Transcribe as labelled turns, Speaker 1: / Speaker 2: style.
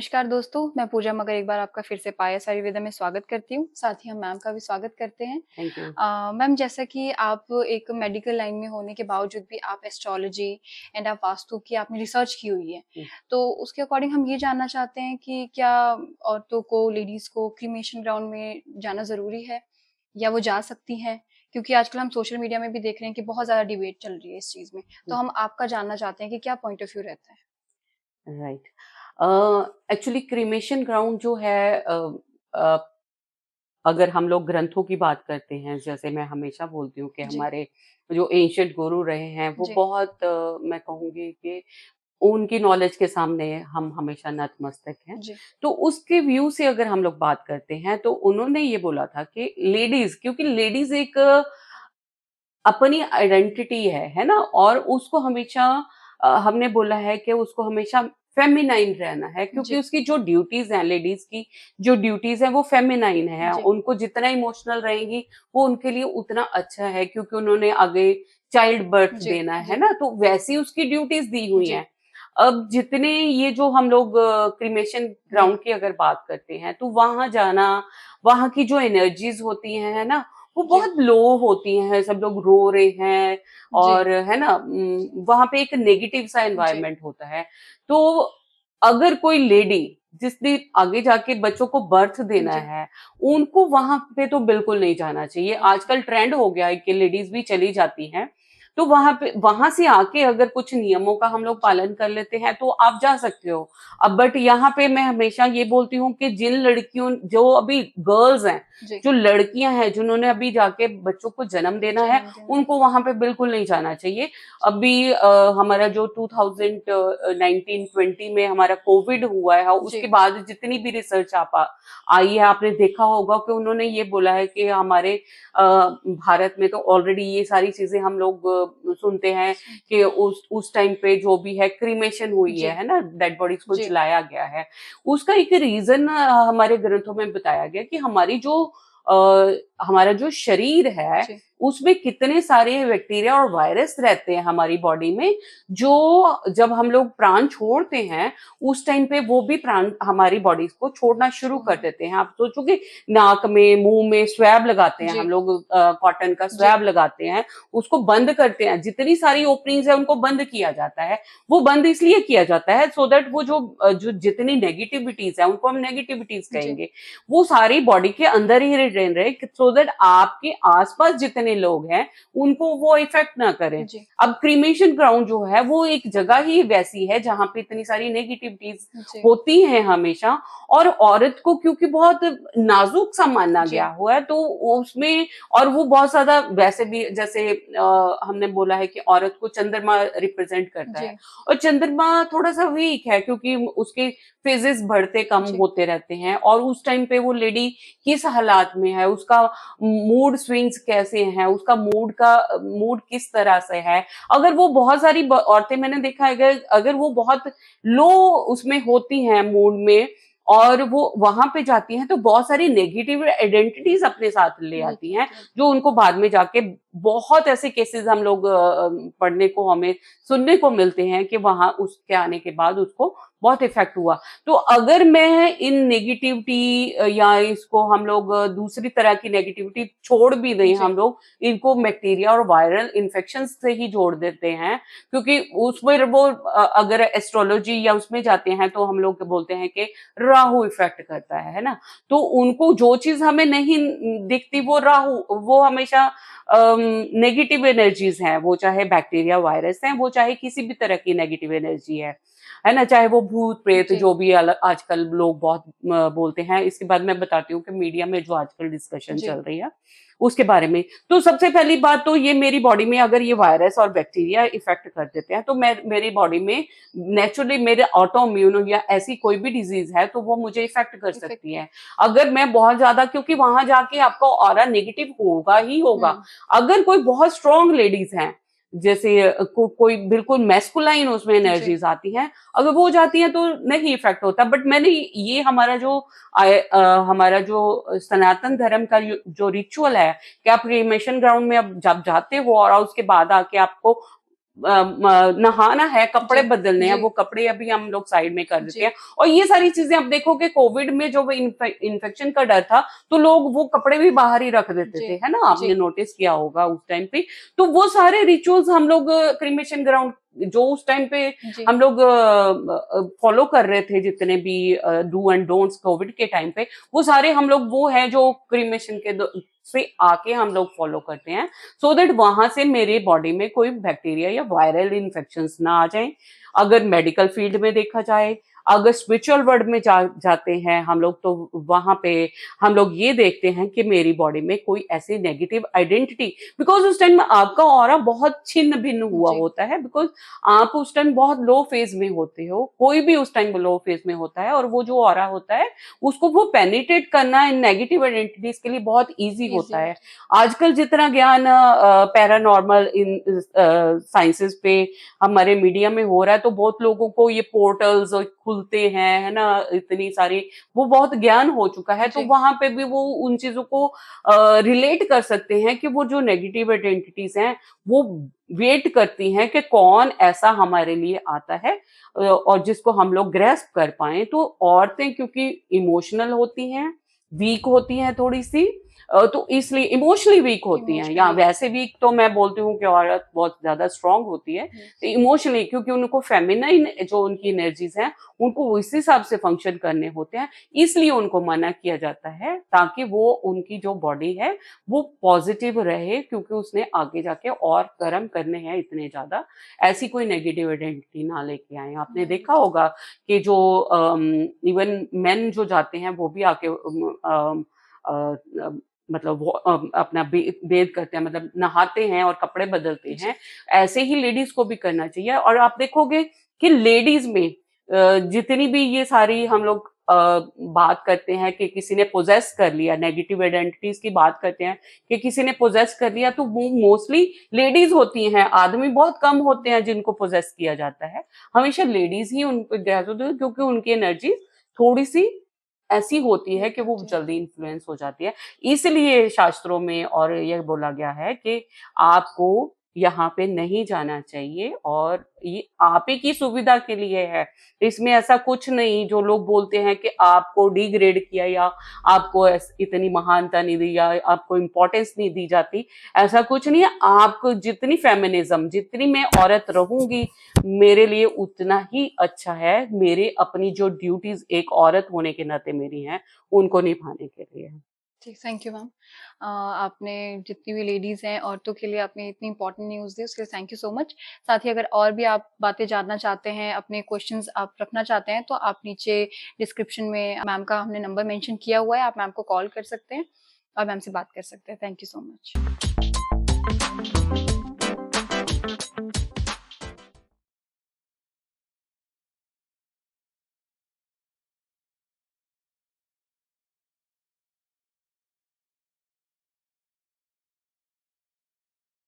Speaker 1: नमस्कार दोस्तों, मैं पूजा मगर एक बार आपका फिर से पायस आयुर्वेदा में स्वागत करती हूँ। साथ ही हम मैम का भी स्वागत करते हैं।
Speaker 2: Thank you.
Speaker 1: मैम जैसा कि आप एक मेडिकल लाइन में होने के बावजूद भी आप एस्ट्रोलॉजी एंड आप वास्तु की आपने रिसर्च की हुई है।
Speaker 2: हुँ,
Speaker 1: तो उसके अकॉर्डिंग हम ये जानना चाहते हैं कि क्या औरतों को, लेडीज़ को क्रीमेशन ग्राउंड में जाना ज़रूरी है या वो जा सकती हैं? क्योंकि आजकल हम सोशल मीडिया में भी देख रहे हैं कि बहुत ज़्यादा डिबेट चल रही है इस चीज़ में। तो
Speaker 2: हुँ,
Speaker 1: हम आपका जानना चाहते हैं कि क्या पॉइंट ऑफ व्यू रहता है?
Speaker 2: राइट। एक्चुअली क्रीमेशन ग्राउंड जो है अ, अगर हम लोग ग्रंथों की बात करते हैं, जैसे मैं हमेशा बोलती हूँ कि
Speaker 1: जी,
Speaker 2: हमारे जो एंशिएंट गुरु रहे हैं, वो
Speaker 1: जी,
Speaker 2: बहुत मैं कहूँगी कि उनकी नॉलेज के सामने हम हमेशा नतमस्तक हैं।
Speaker 1: जी,
Speaker 2: तो उसके व्यू से अगर हम लोग बात करते हैं, तो उन्होंने ये बोला था कि लेडीज़ क्योंकि लेडीज़ एक अपनी आइडेंटिटी है ना? और उसको हमेशा हमने बोला है कि उसको हमेशा फेमिनाइन रहना है क्योंकि
Speaker 1: जी,
Speaker 2: उसकी जो ड्यूटीज़ हैं लेडीज़ की जो ड्यूटीज़ हैं वो फेमिनाइन है।
Speaker 1: जी,
Speaker 2: उनको जितना इमोशनल रहेंगी वो उनके लिए उतना अच्छा है क्योंकि उन्होंने आगे चाइल्ड बर्थ
Speaker 1: जी,
Speaker 2: देना है
Speaker 1: जी,
Speaker 2: ना? तो वैसी उसकी ड्यूटीज़ दी हुई
Speaker 1: जी,
Speaker 2: हैं। अब जितने ये जो हम लोग क्रीमेशन
Speaker 1: जी,
Speaker 2: ग्राउंड की अगर बात करते हैं तो वहाँ जाना, वहाँ की जो एनर्जीज़ होती हैं, है ना? वो
Speaker 1: जी,
Speaker 2: बहुत लो होती हैं, सब लोग रो रहे हैं
Speaker 1: जी,
Speaker 2: और है ना वहाँ पे एक नेगेटिव सा
Speaker 1: जी,
Speaker 2: एनवायरनमेंट होता है। तो अगर कोई लेडी जिसने आगे जाके बच्चों को बर्थ देना
Speaker 1: जी,
Speaker 2: है, उनको वहाँ पे तो बिल्कुल नहीं जाना चाहिए।
Speaker 1: ओके,
Speaker 2: आजकल ट्रेंड हो गया है कि लेडीज़ भी चली जाती हैं, तो वहाँ पे वहाँ से आके अगर कुछ नियमों का हम लोग
Speaker 1: जी,
Speaker 2: पालन कर लेते हैं, तो आप जा सकते हो। अब बट यहाँ पे मैं हमेशा ये बोलती हूँ कि जिन लड़कियों जो अभी गर्ल्स हैं,
Speaker 1: जी,
Speaker 2: जो लड़कियां हैं जिन्होंने अभी जाके बच्चों को जन्म देना है
Speaker 1: जन्म देना है।
Speaker 2: उनको वहां पे बिल्कुल नहीं जाना चाहिए।
Speaker 1: जी,
Speaker 2: अभी हमारा जो 2019-20 में हमारा कोविड हुआ है
Speaker 1: जी,
Speaker 2: उसके बाद जितनी भी रिसर्च आई है आपने देखा होगा कि उन्होंने ये बोला है कि हमारे भारत में तो ऑलरेडी ये सारी चीजें हम लोग सुनते हैं
Speaker 1: सुन
Speaker 2: कि उस टाइम पे जो भी है क्रीमेशन हुई
Speaker 1: जी,
Speaker 2: है ना डेड बॉडीज को
Speaker 1: जी,
Speaker 2: जलाया गया है। उसका एक रीजन हमारे ग्रंथों में बताया गया कि हमारा जो शरीर है
Speaker 1: जी,
Speaker 2: उसमें कितने सारे बैक्टीरिया और वायरस रहते हैं हमारी बॉडी में जो जब हम लोग प्राण छोड़ते हैं उस टाइम पे वो भी प्राण हमारी बॉडी को छोड़ना शुरू कर
Speaker 1: छोड़ना,
Speaker 2: देते हैं। आप सोचो कि नाक में मुंह में स्वैब लगाते हैं
Speaker 1: जी,
Speaker 2: हम लोग कॉटन का
Speaker 1: जी,
Speaker 2: स्वैब लगाते हैं उसको बंद करते हैं जितनी सारी ओपनिंग्स है उनको बंद किया जाता है। वो बंद इसलिए किया जाता है सो दैट वो जो जितनी नेगेटिविटीज है उनको हम नेगेटिविटीज
Speaker 1: जी,
Speaker 2: कहेंगे वो सारी बॉडी के अंदर ही रह रहे सो दैट आपके आसपास जितने लोग हैं उनको वो इफेक्ट ना करें।
Speaker 1: जी,
Speaker 2: अब क्रीमेशन ग्राउंड जो है वो एक जगह ही वैसी है जहां पे इतनी सारी नेगेटिविटीज
Speaker 1: जी,
Speaker 2: होती हैं हमेशा और औरत को क्योंकि बहुत नाजुक सा माना गया
Speaker 1: जी,
Speaker 2: हुआ है तो उसमें और वो बहुत ज्यादा वैसे भी जैसे हमने बोला है कि औरत को चंद्रमा रिप्रेजेंट करता है
Speaker 1: जी,
Speaker 2: और चंद्रमा थोड़ा सा वीक है क्योंकि उसके फेजेस बढ़ते कम
Speaker 1: जी,
Speaker 2: होते रहते हैं और उस टाइम पे वो लेडी किस हालात में है उसका मूड स्विंग्स कैसे हैं उसका मूड किस तरह से है। अगर वो बहुत सारी औरतें मैंने देखा है अगर अगर वो बहुत लो उसमें होती हैं मूड में और वो वहां पे जाती हैं तो बहुत सारी नेगेटिव आइडेंटिटीज अपने साथ ले आती
Speaker 1: लेके
Speaker 2: हैं
Speaker 1: आती है।
Speaker 2: जो उनको बाद में जाके बहुत ऐसे केसेस हम लोग पढ़ने को हमें सुनने को मिलते हैं कि वहां उसके आने के बाद उसको बहुत इफेक्ट हुआ। तो अगर मैं इन नेगेटिविटी या इसको हम लोग दूसरी तरह की नेगेटिविटी छोड़ भी दें
Speaker 1: जी,
Speaker 2: हम लोग इनको बैक्टीरिया और वायरल इन्फेक्शन से ही जोड़ देते हैं क्योंकि उसमें वो अगर एस्ट्रोलॉजी या उसमें जाते हैं तो हम लोग बोलते हैं कि राहु इफेक्ट करता है ना? तो उनको जो चीज हमें नहीं दिखती वो राहु वो हमेशा नेगेटिव एनर्जीज हैं वो चाहे बैक्टीरिया वायरस हैं वो चाहे किसी भी तरह की नेगेटिव एनर्जी है ना? चाहे वो भूत प्रेत
Speaker 1: जी,
Speaker 2: जो भी आजकल लोग बहुत बोलते हैं इसके बाद मैं बताती हूँ कि मीडिया में जो आजकल डिस्कशन
Speaker 1: जी,
Speaker 2: चल रही है उसके बारे में। तो सबसे पहली बात तो ये मेरी बॉडी में अगर ये वायरस और बैक्टीरिया इफेक्ट कर देते हैं तो मैं मेरी बॉडी में नेचुरली मेरे ऑटो इम्यून या ऐसी कोई भी डिजीज है तो वो मुझे इफेक्ट कर
Speaker 1: इफेक्ट
Speaker 2: सकती है। अगर मैं बहुत ज्यादा क्योंकि वहां जाके आपका ऑरा नेगेटिव होगा ही होगा।
Speaker 1: हुँ,
Speaker 2: अगर कोई बहुत स्ट्रांग लेडीज हैं जैसे कोई बिल्कुल मैस्कुलाइन उसमें
Speaker 1: जी,
Speaker 2: एनर्जीज आती हैं अगर वो जाती हैं तो नहीं इफेक्ट होता बट मैंने ये हमारा जो सनातन धर्म का जो रिचुअल है कि आप क्रीमेशन ग्राउंड में अब जब जाते हो और उसके बाद आके आपको नहाना है, कपड़े
Speaker 1: जी,
Speaker 2: बदलने हैं,
Speaker 1: जी,
Speaker 2: वो कपड़े अभी हम लोग साइड में कर देते
Speaker 1: जी,
Speaker 2: हैं। और ये सारी चीजें आप देखोगे, कोविड में जो इन्फेक्शन का डर था, तो लोग वो कपड़े भी बाहर ही रख देते
Speaker 1: जी,
Speaker 2: थे, है ना,
Speaker 1: जी,
Speaker 2: आपने नोटिस किया होगा उस टाइम पे। तो वो सारे रिचुअल्स हम लोग क्रिमेशन ग्राउंड जो उस टाइम पे
Speaker 1: जी,
Speaker 2: हम लोग फॉलो कर रहे थे, जितने भी डू एंड डोंट्स कोविड के टाइम पे, वो सारे हम लोग वो है जो क्रिमेशन के से आके हम लोग फॉलो करते हैं, सो दैट वहां से मेरे बॉडी में कोई बैक्टीरिया या वायरल इन्फेक्शंस ना आ जाए। अगर मेडिकल फील्ड में देखा जाए, अगर स्पिरिचुअल वर्ल्ड में जाते हैं हम लोग, तो वहां पे हम लोग ये देखते हैं कि मेरी बॉडी में कोई ऐसी नेगेटिव आइडेंटिटी, बिकॉज उस टाइम आपका ऑरा बहुत छिन्न भिन्न हुआ
Speaker 1: जी,
Speaker 2: होता है, बिकॉज आप उस टाइम बहुत लो फेज में होते हो, कोई भी उस टाइम लो फेज में होता है, और वो जो ऑरा होता है उसको वो पेनिट्रेट करना इन नेगेटिव आइडेंटिटीज के लिए बहुत ईजी
Speaker 1: इजी
Speaker 2: होता है।
Speaker 1: होता
Speaker 2: आजकल जितना ज्ञान पैरानॉर्मल इन साइंसेस पे हमारे मीडिया में हो रहा है, तो बहुत लोगों को ये पोर्टल्स खुलते हैं, है ना, इतनी सारी वो बहुत ज्ञान हो चुका है,
Speaker 1: है।
Speaker 2: तो
Speaker 1: जी,
Speaker 2: वहां पे भी वो उन चीजों को रिलेट कर सकते हैं कि वो जो नेगेटिव आइडेंटिटीज हैं वो वेट करती हैं कि कौन ऐसा हमारे लिए आता है और जिसको हम लोग ग्रेस्प कर पाए। तो औरतें क्योंकि इमोशनल होती हैं, वीक होती हैं थोड़ी सी, तो इसलिए इमोशनली वीक होती हैं, या
Speaker 1: इमोशनली
Speaker 2: वैसे वीक तो मैं बोलती हूँ कि औरत बहुत ज्यादा स्ट्रांग होती है, इमोशनली, क्योंकि उनको फेमिनाइन जो उनकी एनर्जीज हैं उनको उस हिसाब से फंक्शन करने होते हैं, इसलिए उनको मना किया जाता है, ताकि वो उनकी जो बॉडी है वो पॉजिटिव रहे, क्योंकि उसने आगे जाके और कर्म करने हैं इतने ज्यादा, ऐसी कोई नेगेटिव आइडेंटिटी ना लेके आए। आपने देखा होगा कि जो इवन मेन जो जाते हैं वो भी आके मतलब वो अपना बेद करते हैं, मतलब नहाते हैं और कपड़े बदलते
Speaker 1: जी,
Speaker 2: हैं। ऐसे ही लेडीज को भी करना चाहिए। और आप देखोगे कि लेडीज में जितनी भी ये सारी हम लोग बात करते हैं कि किसी ने पोजेस कर लिया, नेगेटिव आइडेंटिटीज की बात करते हैं कि किसी ने पोजेस कर लिया, तो वो मोस्टली लेडीज होती हैं, आदमी बहुत कम होते हैं जिनको पोजेस किया जाता है। हमेशा लेडीज ही उन पे ग्रहण होते हैं, क्योंकि उनकी एनर्जी थोड़ी सी ऐसी होती है कि वो
Speaker 1: जी,
Speaker 2: जल्दी इन्फ्लुएंस हो जाती है। इसलिए शास्त्रों में और यह बोला गया है कि आपको यहाँ पे नहीं जाना चाहिए, और ये आप ही की सुविधा के लिए है। इसमें ऐसा कुछ नहीं जो लोग बोलते हैं कि आपको डिग्रेड किया, या आपको इतनी महानता नहीं दी, या आपको इम्पोर्टेंस नहीं दी जाती। ऐसा कुछ नहीं है। आपको जितनी फेमिनिज्म, जितनी मैं औरत रहूंगी, मेरे लिए उतना ही अच्छा है। मेरे अपनी जो ड्यूटीज एक औरत होने के नाते मेरी हैं, उनको निभाने के लिए है।
Speaker 1: ठीक, थैंक यू मैम। आपने जितनी भी लेडीज़ हैं, औरतों के लिए आपने इतनी इम्पोर्टेंट न्यूज़ दी, उसके लिए थैंक यू सो मच। साथ ही अगर और भी आप बातें जानना चाहते हैं, अपने क्वेश्चंस आप रखना चाहते हैं, तो आप नीचे डिस्क्रिप्शन में मैम का हमने नंबर मेंशन किया हुआ है, आप मैम को कॉल कर सकते हैं और मैम से बात कर सकते हैं। Thank you so much.